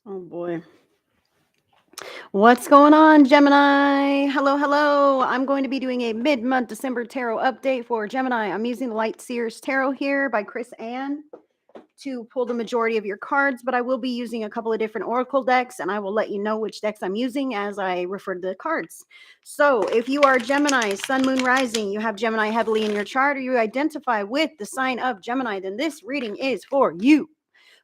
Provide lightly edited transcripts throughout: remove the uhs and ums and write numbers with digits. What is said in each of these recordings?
Oh boy. What's going on, Gemini? Hello, hello. I'm going to be doing a mid-month December tarot update for Gemini. I'm using the Light Seers Tarot here by Chris Ann to pull the majority of your cards, but I will be using a couple of different oracle decks, and I will let you know which decks I'm using as I refer to the cards. So if you are Gemini, Sun, Moon, Rising, you have Gemini heavily in your chart, or you identify with the sign of Gemini, then this reading is for you.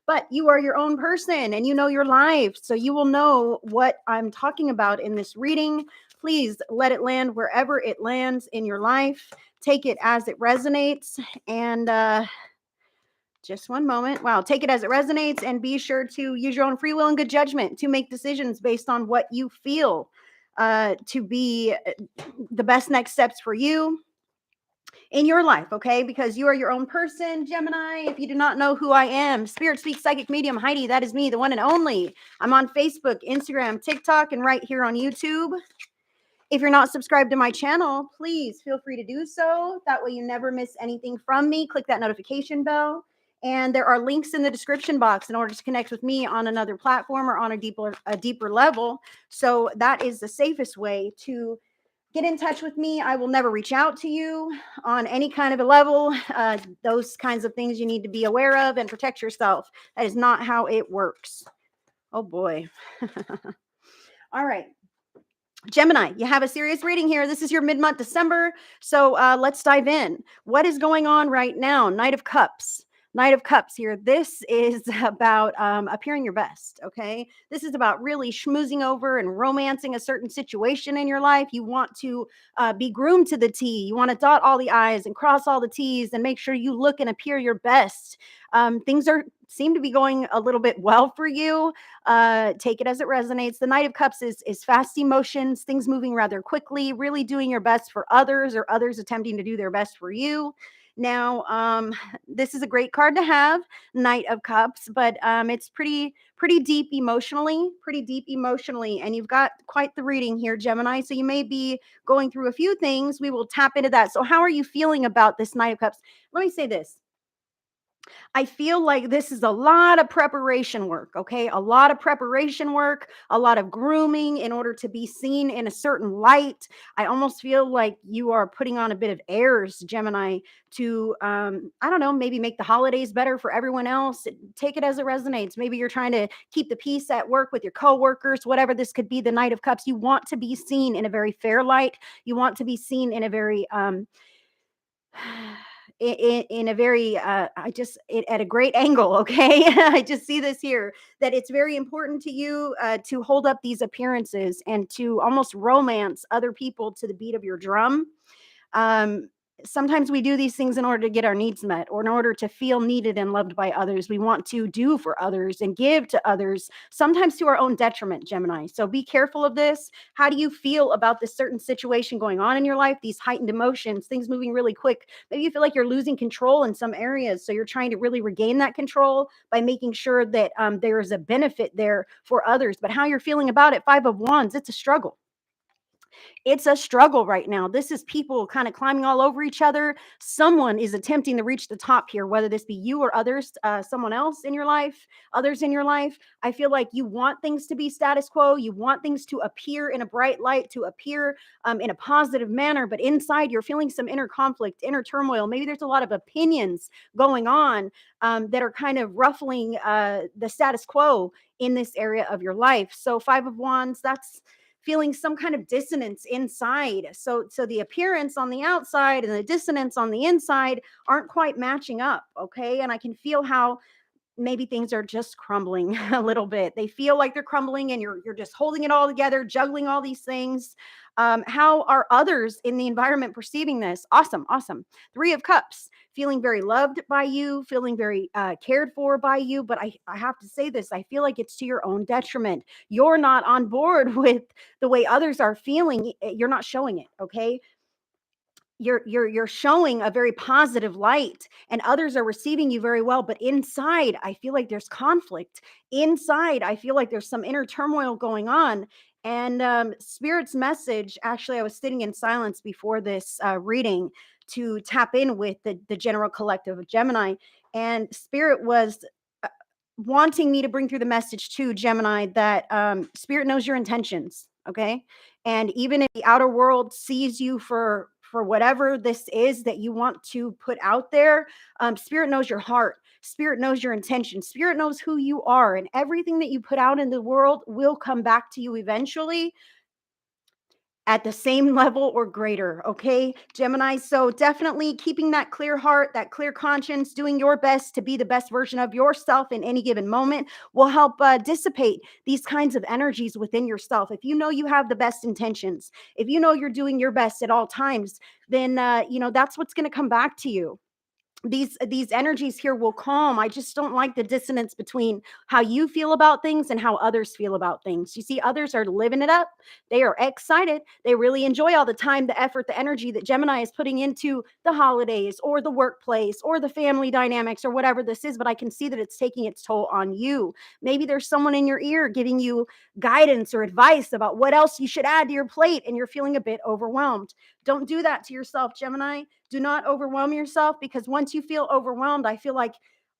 But you are your own person and you know your life. So you will know what I'm talking about in this reading. Please let it land wherever it lands in your life. Take it as it resonates. And just one moment. Wow. Take it as it resonates and be sure to use your own free will and good judgment to make decisions based on what you feel to be the best next steps for you in your life, okay? Because you are your own person, Gemini. If you do not know who I am, Spirit Speak Psychic Medium Heidi, that is me, the one and only. I'm on Facebook, Instagram, TikTok, and right here on YouTube. If you're not subscribed to my channel, please feel free to do so. That way you never miss anything from me. Click that notification bell. And there are links in the description box in order to connect with me on another platform or on a deeper level. So that is the safest way to get in touch with me. I will never reach out to you on any kind of a level. Those kinds of things you need to be aware of and protect yourself. That is not how it works. Oh boy. All right. Gemini, you have a serious reading here. This is your mid-month December. So let's dive in. What is going on right now? Knight of Cups. Knight of Cups here. This is about appearing your best, okay? This is about really schmoozing over and romancing a certain situation in your life. You want to be groomed to the T. You want to dot all the I's and cross all the T's and make sure you look and appear your best. Things seem to be going a little bit well for you. Take it as it resonates. The Knight of Cups is fast emotions, things moving rather quickly, really doing your best for others or others attempting to do their best for you. Now, this is a great card to have, Knight of Cups, but it's pretty deep emotionally, and you've got quite the reading here, Gemini. So you may be going through a few things. We will tap into that. So how are you feeling about this Knight of Cups? Let me say this. I feel like this is a lot of preparation work, okay? A lot of preparation work, a lot of grooming in order to be seen in a certain light. I almost feel like you are putting on a bit of airs, Gemini, to, I don't know, maybe make the holidays better for everyone else. Take it as it resonates. Maybe you're trying to keep the peace at work with your coworkers, whatever this could be, the Knight of Cups. You want to be seen in a very fair light. You want to be seen in a very, in a very at a great angle, okay? I just see this here, that it's very important to you to hold up these appearances and to almost romance other people to the beat of your drum. um, Sometimes we do these things in order to get our needs met or in order to feel needed and loved by others. We want to do for others and give to others, sometimes to our own detriment, Gemini. So be careful of this. How do you feel about this certain situation going on in your life? These heightened emotions, things moving really quick. Maybe you feel like you're losing control in some areas. So you're trying to really regain that control by making sure that there is a benefit there for others. But how you're feeling about it, Five of Wands, it's a struggle. It's a struggle right now. This is people kind of climbing all over each other. Someone is attempting to reach the top here, whether this be you or others, someone else in your life, others in your life. I feel like you want things to be status quo. You want things to appear in a bright light, to appear in a positive manner, but inside you're feeling some inner conflict, inner turmoil. Maybe there's a lot of opinions going on that are kind of ruffling the status quo in this area of your life. So, Five of Wands, that's feeling some kind of dissonance inside. So the appearance on the outside and the dissonance on the inside aren't quite matching up, okay? And I can feel how maybe things are just crumbling a little bit. They feel like they're crumbling and you're just holding it all together, juggling all these things. How are others in the environment perceiving this? Awesome, awesome. Three of Cups, feeling very loved by you, feeling very cared for by you. But I have to say this, I feel like it's to your own detriment. You're not on board with the way others are feeling. You're not showing it, okay? You're showing a very positive light and others are receiving you very well, but inside I feel like there's conflict. Inside I feel like there's some inner turmoil going on. And spirit's message, actually, I was sitting in silence before this reading to tap in with the general collective of Gemini, and spirit was wanting me to bring through the message to Gemini that spirit knows your intentions, okay? And even if the outer world sees you for whatever this is that you want to put out there, spirit knows your heart. Spirit knows your intention. Spirit knows who you are, and everything that you put out in the world will come back to you eventually at the same level or greater. Okay, Gemini. So definitely keeping that clear heart, that clear conscience, doing your best to be the best version of yourself in any given moment will help dissipate these kinds of energies within yourself. If you know you have the best intentions, if you know you're doing your best at all times, then that's what's going to come back to you. These energies here will calm. I just don't like the dissonance between how you feel about things and how others feel about things. You see, others are living it up. They are excited. They really enjoy all the time, the effort, the energy that Gemini is putting into the holidays or the workplace or the family dynamics or whatever this is. But I can see that it's taking its toll on you. Maybe there's someone in your ear giving you guidance or advice about what else you should add to your plate, and you're feeling a bit overwhelmed. Don't do that to yourself, Gemini. Do not overwhelm yourself, because once you feel overwhelmed, I feel like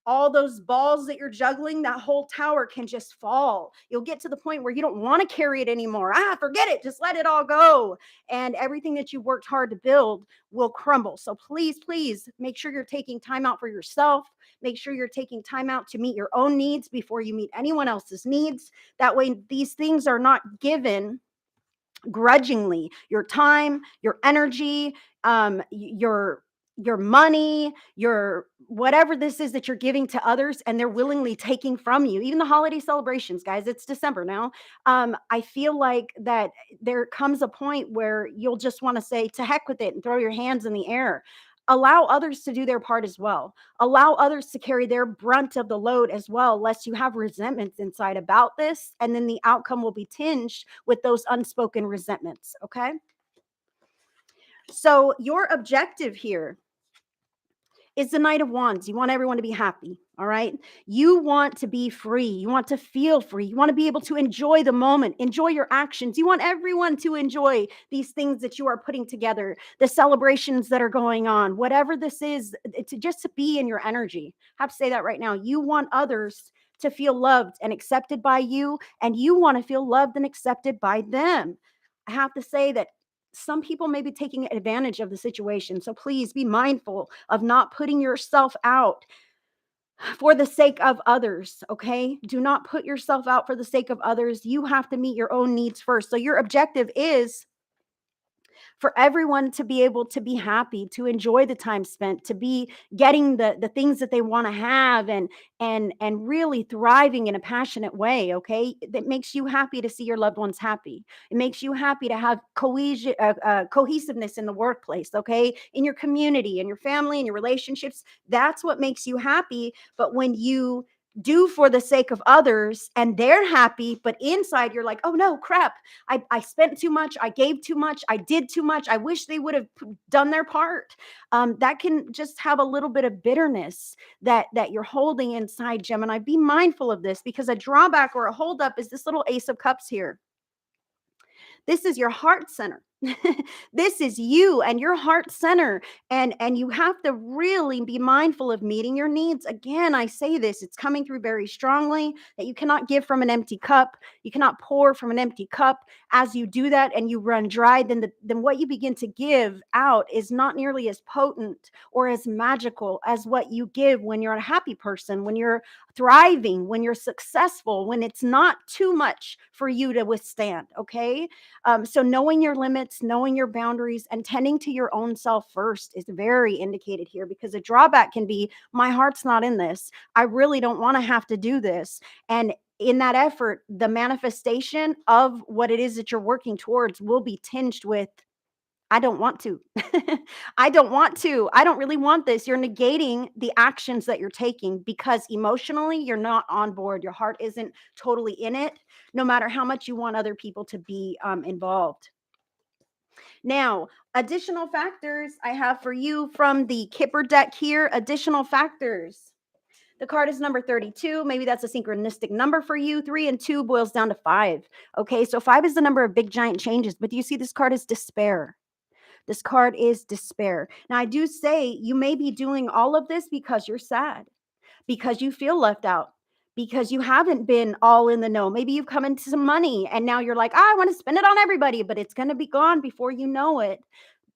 all those balls that you're juggling, that whole tower can just fall. You'll get to the point where you don't want to carry it anymore. Forget it. Just let it all go. And everything that you worked hard to build will crumble. So please, please make sure you're taking time out for yourself. Make sure you're taking time out to meet your own needs before you meet anyone else's needs. That way, these things are not given grudgingly. Your time, your energy, your money, your whatever this is that you're giving to others, and they're willingly taking from you. Even the holiday celebrations, guys, it's December now. I feel like that there comes a point where you'll just want to say to heck with it and throw your hands in the air. Allow others to do their part as well. Allow others to carry their brunt of the load as well, lest you have resentments inside about this, and then the outcome will be tinged with those unspoken resentments. Okay, so your objective here is the Knight of Wands. You want everyone to be happy. All right. You want to be free. You want to feel free. You want to be able to enjoy the moment, enjoy your actions. You want everyone to enjoy these things that you are putting together, the celebrations that are going on, whatever this is, to just to be in your energy. I have to say that right now. You want others to feel loved and accepted by you, and you want to feel loved and accepted by them. I have to say that some people may be taking advantage of the situation. So please be mindful of not putting yourself out for the sake of others. Okay. Do not put yourself out for the sake of others. You have to meet your own needs first. So your objective is for everyone to be able to be happy, to enjoy the time spent, to be getting the things that they want to have, and really thriving in a passionate way. Okay, that makes you happy to see your loved ones happy. It makes you happy to have cohesiveness in the workplace. Okay, in your community, in your family, in your relationships. That's what makes you happy. But when you do for the sake of others and they're happy, but inside you're like, oh no, crap, I spent too much. I gave too much. I did too much. I wish they would have done their part. That can just have a little bit of bitterness that you're holding inside, Gemini. Be mindful of this, because a drawback or a holdup is this little Ace of Cups here. This is your heart center. This is you and your heart center, and you have to really be mindful of meeting your needs. Again, I say this, it's coming through very strongly that you cannot give from an empty cup. You cannot pour from an empty cup. As you do that and you run dry, then what you begin to give out is not nearly as potent or as magical as what you give when you're a happy person, when you're thriving, when you're successful, when it's not too much for you to withstand. Okay, so knowing your limits, knowing your boundaries, and tending to your own self first is very indicated here, because a drawback can be, my heart's not in this. I really don't want to have to do this. And in that effort, the manifestation of what it is that you're working towards will be tinged with, I don't want to. I don't want to. I don't really want this. You're negating the actions that you're taking because emotionally you're not on board. Your heart isn't totally in it, no matter how much you want other people to be involved. Now, additional factors I have for you from the Kipper deck here. Additional factors. The card is number 32. Maybe that's a synchronistic number for you. 3 and 2 boils down to 5. Okay, so 5 is the number of big giant changes, but do you see this card is despair? This card is despair. Now, I do say you may be doing all of this because you're sad, because you feel left out, because you haven't been all in the know. Maybe you've come into some money and now you're like, I want to spend it on everybody, but it's going to be gone before you know it.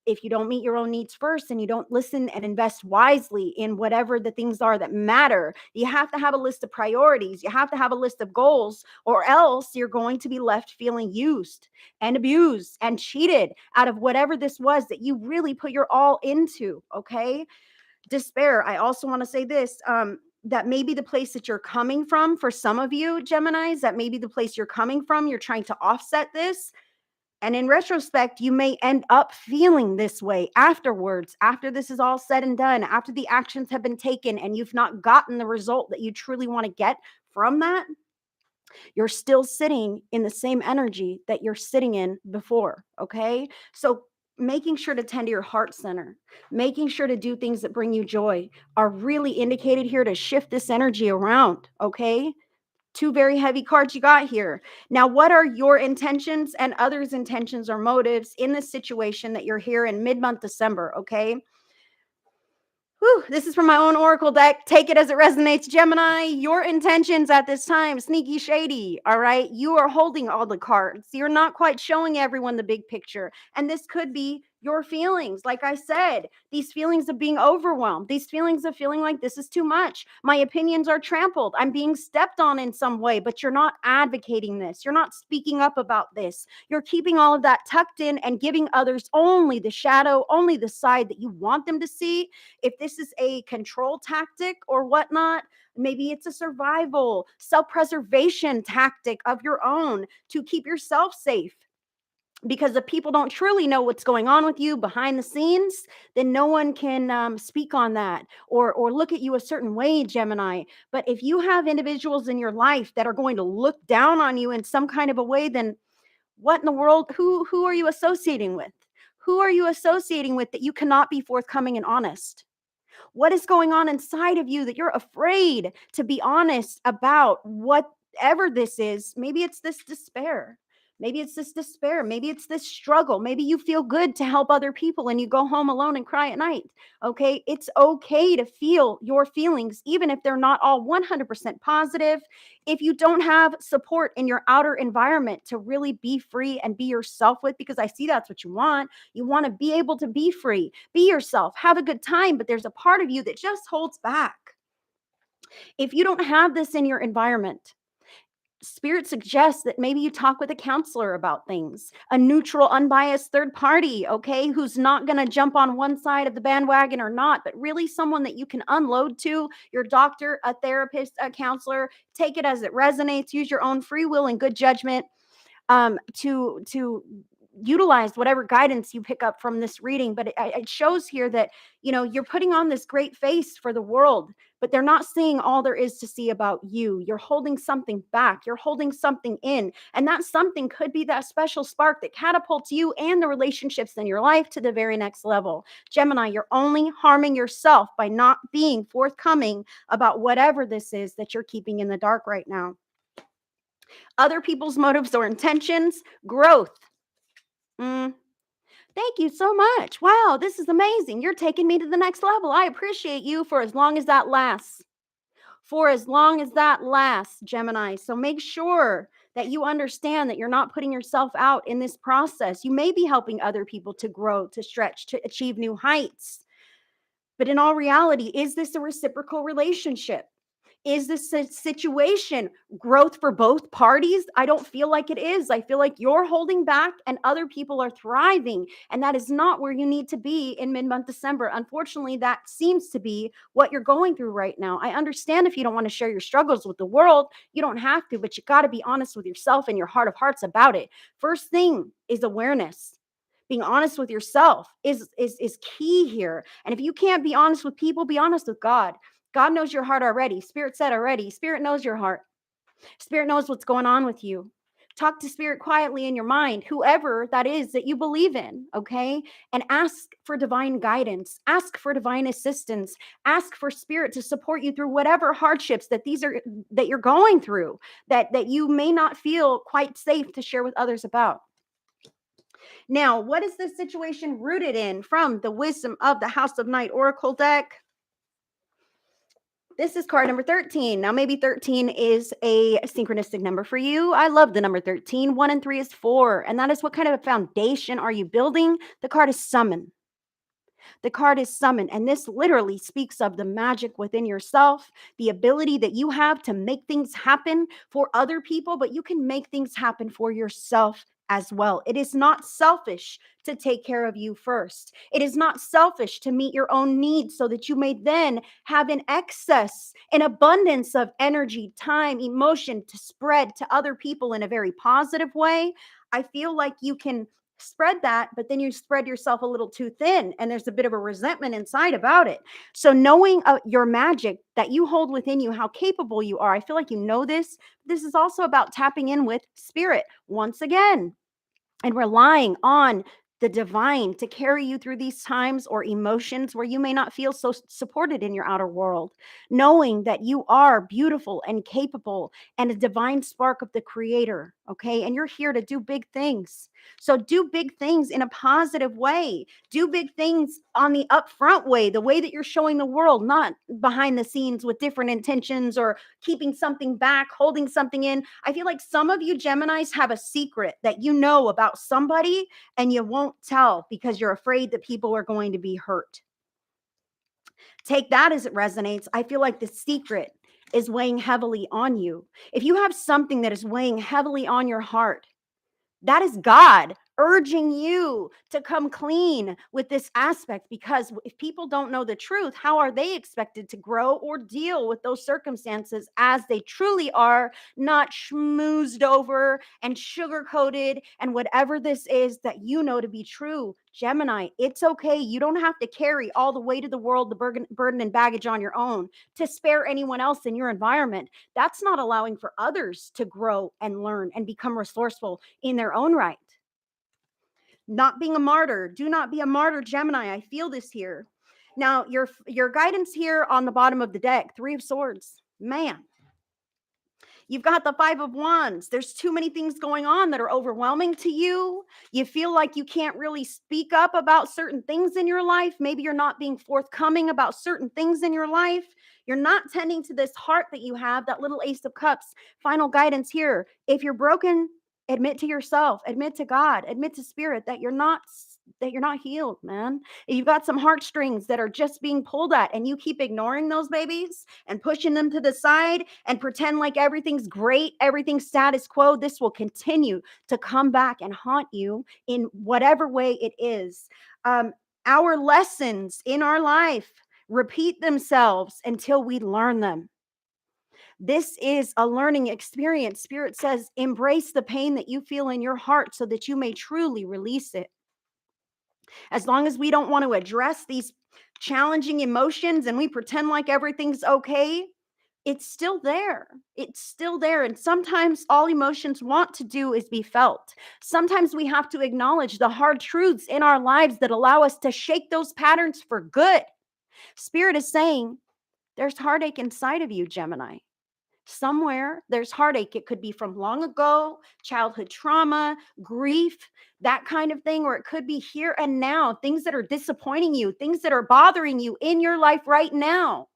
If you don't meet your own needs first and you don't listen and invest wisely in whatever the things are that matter, you have to have a list of priorities. You have to have a list of goals, or else you're going to be left feeling used and abused and cheated out of whatever this was that you really put your all into. Okay. Despair. I also want to say this. That may be the place that you're coming from for some of you, Geminis. That may be the place you're coming from. You're trying to offset this. And in retrospect, you may end up feeling this way afterwards, after this is all said and done, after the actions have been taken and you've not gotten the result that you truly want to get from that. You're still sitting in the same energy that you're sitting in before. Okay. So, making sure to tend to your heart center, making sure to do things that bring you joy are really indicated here to shift this energy around. Okay. Two very heavy cards you got here. Now, what are your intentions and others' intentions or motives in this situation that you're here in mid-month December? Okay. Whew, this is from my own Oracle deck. Take it as it resonates, Gemini. Your intentions at this time, sneaky shady. All right. You are holding all the cards. You're not quite showing everyone the big picture. And this could be your feelings. Like I said, these feelings of being overwhelmed, these feelings of feeling like this is too much. My opinions are trampled. I'm being stepped on in some way, but you're not advocating this. You're not speaking up about this. You're keeping all of that tucked in and giving others only the shadow, only the side that you want them to see. If this is a control tactic or whatnot, maybe it's a survival, self-preservation tactic of your own to keep yourself safe. Because if people don't truly know what's going on with you behind the scenes, then no one can speak on that or look at you a certain way, Gemini. But if you have individuals in your life that are going to look down on you in some kind of a way, then what in the world? Who are you associating with? Who are you associating with that you cannot be forthcoming and honest? What is going on inside of you that you're afraid to be honest about whatever this is? Maybe it's this despair. Maybe it's this despair. Maybe it's this struggle. Maybe you feel good to help other people and you go home alone and cry at night. Okay. It's okay to feel your feelings, even if they're not all 100% positive. If you don't have support in your outer environment to really be free and be yourself with, because I see that's what you want to be able to be free, be yourself, have a good time, but there's a part of you that just holds back. If you don't have this in your environment, Spirit suggests that maybe you talk with a counselor about things, a neutral, unbiased third party, okay, who's not going to jump on one side of the bandwagon or not, but really someone that you can unload to, your doctor, a therapist, a counselor. Take it as it resonates. Use your own free will and good judgment to utilize whatever guidance you pick up from this reading. But it shows here that you're putting on this great face for the world, but they're not seeing all there is to see about you. You're holding something back, you're holding something in, and that something could be that special spark that catapults you and the relationships in your life to the very next level. Gemini, you're only harming yourself by not being forthcoming about whatever this is that you're keeping in the dark right now. Other people's motives or intentions, growth. Thank you so much. Wow, this is amazing. You're taking me to the next level. I appreciate you for as long as that lasts. For as long as that lasts, Gemini. So make sure that you understand that you're not putting yourself out in this process. You may be helping other people to grow, to stretch, to achieve new heights. But in all reality, is this a reciprocal relationship? Is this a situation growth for both parties? I don't feel like it is. I feel like you're holding back and other people are thriving. And that is not where you need to be in mid-month December. Unfortunately, that seems to be what you're going through right now. I understand if you don't want to share your struggles with the world, you don't have to, but you got to be honest with yourself and your heart of hearts about it. First thing is awareness. Being honest with yourself is key here. And if you can't be honest with people, be honest with God. God knows your heart already. Spirit said already. Spirit knows your heart. Spirit knows what's going on with you. Talk to Spirit quietly in your mind, whoever that is that you believe in, okay? And ask for divine guidance. Ask for divine assistance. Ask for Spirit to support you through whatever hardships that you're going through, that you may not feel quite safe to share with others about. Now, what is this situation rooted in from the wisdom of the House of Night Oracle deck? This is card number 13. Now, maybe 13 is a synchronistic number for you. I love the number 13. 1 and 3 is 4. And that is, what kind of a foundation are you building? The card is summon. The card is summon. And this literally speaks of the magic within yourself, the ability that you have to make things happen for other people, but you can make things happen for yourself as well. It is not selfish to take care of you first. It is not selfish to meet your own needs so that you may then have an excess, an abundance of energy, time, emotion to spread to other people in a very positive way. I feel like you can spread that, but then you spread yourself a little too thin, and there's a bit of a resentment inside about it. So knowing your magic that you hold within you, how capable you are, I feel like you know this. This is also about tapping in with spirit once again and relying on the divine to carry you through these times or emotions where you may not feel so supported in your outer world, knowing that you are beautiful and capable and a divine spark of the creator. Okay. And you're here to do big things. So do big things in a positive way. Do big things on the upfront way, the way that you're showing the world, not behind the scenes with different intentions or keeping something back, holding something in. I feel like some of you Geminis have a secret that you know about somebody and you won't tell because you're afraid that people are going to be hurt. Take that as it resonates. I feel like the secret is weighing heavily on you. If you have something that is weighing heavily on your heart, that is God urging you to come clean with this aspect, because if people don't know the truth, how are they expected to grow or deal with those circumstances as they truly are, not schmoozed over and sugar coated and whatever this is that you know to be true? Gemini, it's okay. You don't have to carry all the weight of the world, the burden and baggage on your own to spare anyone else in your environment. That's not allowing for others to grow and learn and become resourceful in their own right. Not being a martyr. Do not be a martyr, Gemini. I feel this here. Now, your guidance here on the bottom of the deck, 3 of Swords. Man, you've got the 5 of Wands. There's too many things going on that are overwhelming to you. You feel like you can't really speak up about certain things in your life. Maybe you're not being forthcoming about certain things in your life. You're not tending to this heart that you have, that little Ace of Cups. Final guidance here. If you're broken, admit to yourself, admit to God, admit to spirit that you're not healed, man. If you've got some heartstrings that are just being pulled at and you keep ignoring those babies and pushing them to the side and pretend like everything's great, everything's status quo, this will continue to come back and haunt you in whatever way it is. Our lessons in our life repeat themselves until we learn them. This is a learning experience. Spirit says, embrace the pain that you feel in your heart so that you may truly release it. As long as we don't want to address these challenging emotions and we pretend like everything's okay, it's still there. It's still there. And sometimes all emotions want to do is be felt. Sometimes we have to acknowledge the hard truths in our lives that allow us to shake those patterns for good. Spirit is saying, there's heartache inside of you, Gemini. Somewhere there's heartache. It could be from long ago, childhood trauma, grief, that kind of thing, or it could be here and now, things that are disappointing you, things that are bothering you in your life right now.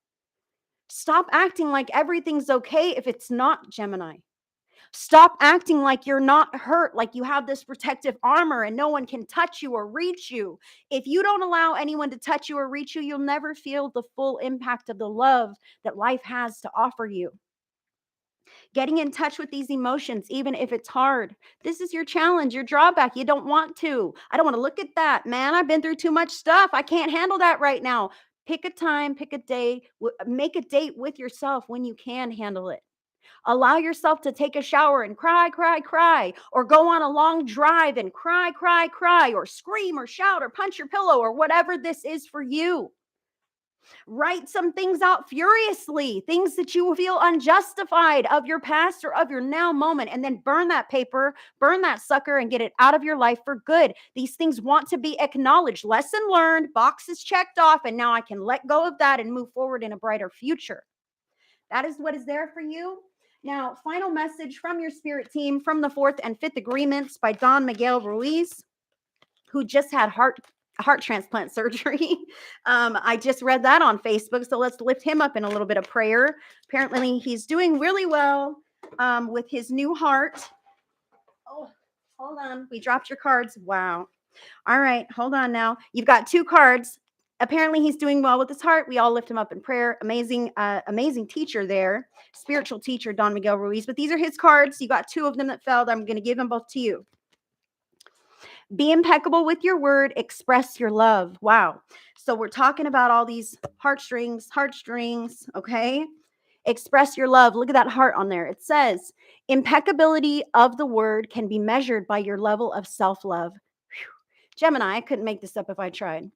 Stop acting like everything's okay if it's not, Gemini. Stop acting like you're not hurt, like you have this protective armor and no one can touch you or reach you. If you don't allow anyone to touch you or reach you, you'll never feel the full impact of the love that life has to offer you. Getting in touch with these emotions, even if it's hard. This is your challenge, your drawback. You don't want to. I don't want to look at that, man. I've been through too much stuff. I can't handle that right now. Pick a time, pick a day, make a date with yourself when you can handle it. Allow yourself to take a shower and cry, cry, cry, or go on a long drive and cry, cry, cry, or scream or shout or punch your pillow or whatever this is for you. Write some things out furiously, things that you feel unjustified of your past or of your now moment, and then burn that paper, burn that sucker, and get it out of your life for good. These things want to be acknowledged. Lesson learned, boxes checked off, and now I can let go of that and move forward in a brighter future. That is what is there for you. Now, final message from your spirit team from the 4th and 5th agreements by Don Miguel Ruiz, who just had heart transplant surgery. I just read that on Facebook, so let's lift him up in a little bit of prayer. Apparently, he's doing really well with his new heart. Oh, hold on. We dropped your cards. Wow. All right, hold on now. You've got 2 cards. Apparently, he's doing well with his heart. We all lift him up in prayer. Amazing, amazing teacher there, spiritual teacher Don Miguel Ruiz. But these are his cards. You got 2 of them that failed. I'm going to give them both to you. Be impeccable with your word. Express your love. Wow. So we're talking about all these heartstrings, okay? Express your love. Look at that heart on there. It says, impeccability of the word can be measured by your level of self-love. Gemini, I couldn't make this up if I tried.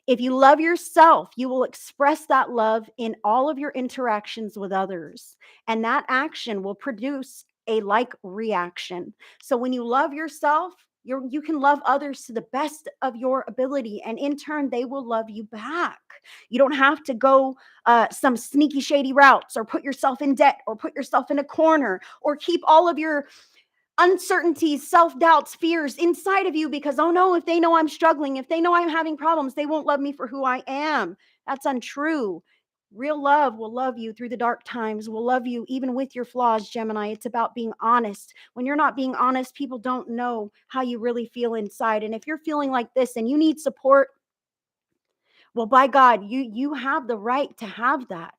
If you love yourself, you will express that love in all of your interactions with others. And that action will produce a like reaction. So when you love yourself, you can love others to the best of your ability. And in turn, they will love you back. You don't have to go some sneaky, shady routes or put yourself in debt or put yourself in a corner or keep all of your uncertainties, self-doubts, fears inside of you because, oh no, if they know I'm struggling, if they know I'm having problems, they won't love me for who I am. That's untrue. Real love will love you through the dark times, will love you even with your flaws, Gemini. It's about being honest. When you're not being honest, people don't know how you really feel inside. And if you're feeling like this and you need support, well, by God, you have the right to have that.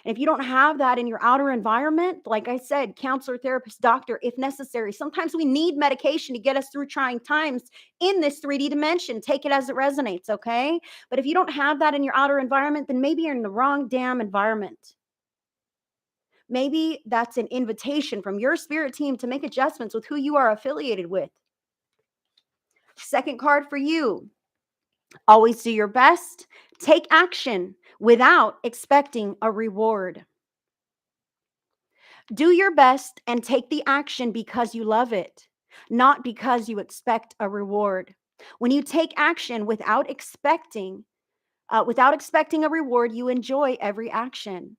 And if you don't have that in your outer environment, like I said, counselor, therapist, doctor, if necessary, sometimes we need medication to get us through trying times in this 3D dimension. Take it as it resonates, okay? But if you don't have that in your outer environment, then maybe you're in the wrong damn environment. Maybe that's an invitation from your spirit team to make adjustments with who you are affiliated with. Second card for you. Always do your best. Take action without expecting a reward. Do your best and take the action because you love it, not because you expect a reward. When you take action without expecting a reward, you enjoy every action,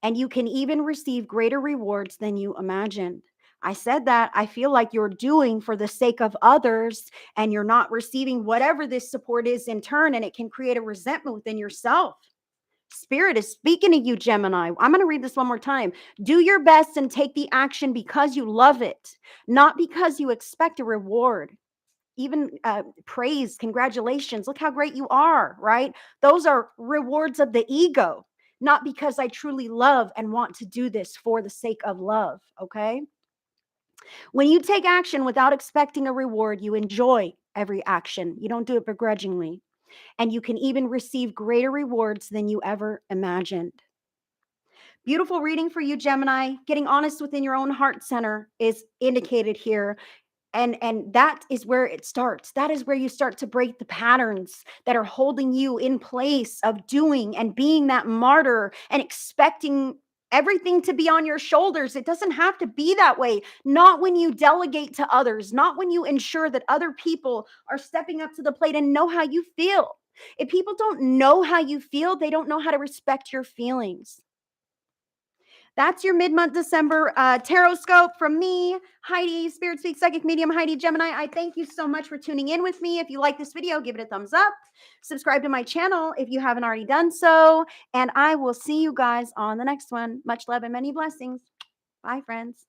and you can even receive greater rewards than you imagined. I said that I feel like you're doing for the sake of others and you're not receiving whatever this support is in turn, and it can create a resentment within yourself. Spirit is speaking to you, Gemini. I'm going to read this one more time. Do your best and take the action because you love it, not because you expect a reward. Even praise, congratulations. Look how great you are, right? Those are rewards of the ego, not because I truly love and want to do this for the sake of love, okay? When you take action without expecting a reward, you enjoy every action. You don't do it begrudgingly. And you can even receive greater rewards than you ever imagined. Beautiful reading for you, Gemini. Getting honest within your own heart center is indicated here. And that is where it starts. That is where you start to break the patterns that are holding you in place of doing and being that martyr and expecting everything to be on your shoulders. It doesn't have to be that way. Not when you delegate to others, not when you ensure that other people are stepping up to the plate and know how you feel. If people don't know how you feel, they don't know how to respect your feelings. That's your mid-month December tarot scope from me, Heidi, Spirit Speak Psychic Medium, Heidi Gemini. I thank you so much for tuning in with me. If you like this video, give it a thumbs up. Subscribe to my channel if you haven't already done so. And I will see you guys on the next one. Much love and many blessings. Bye, friends.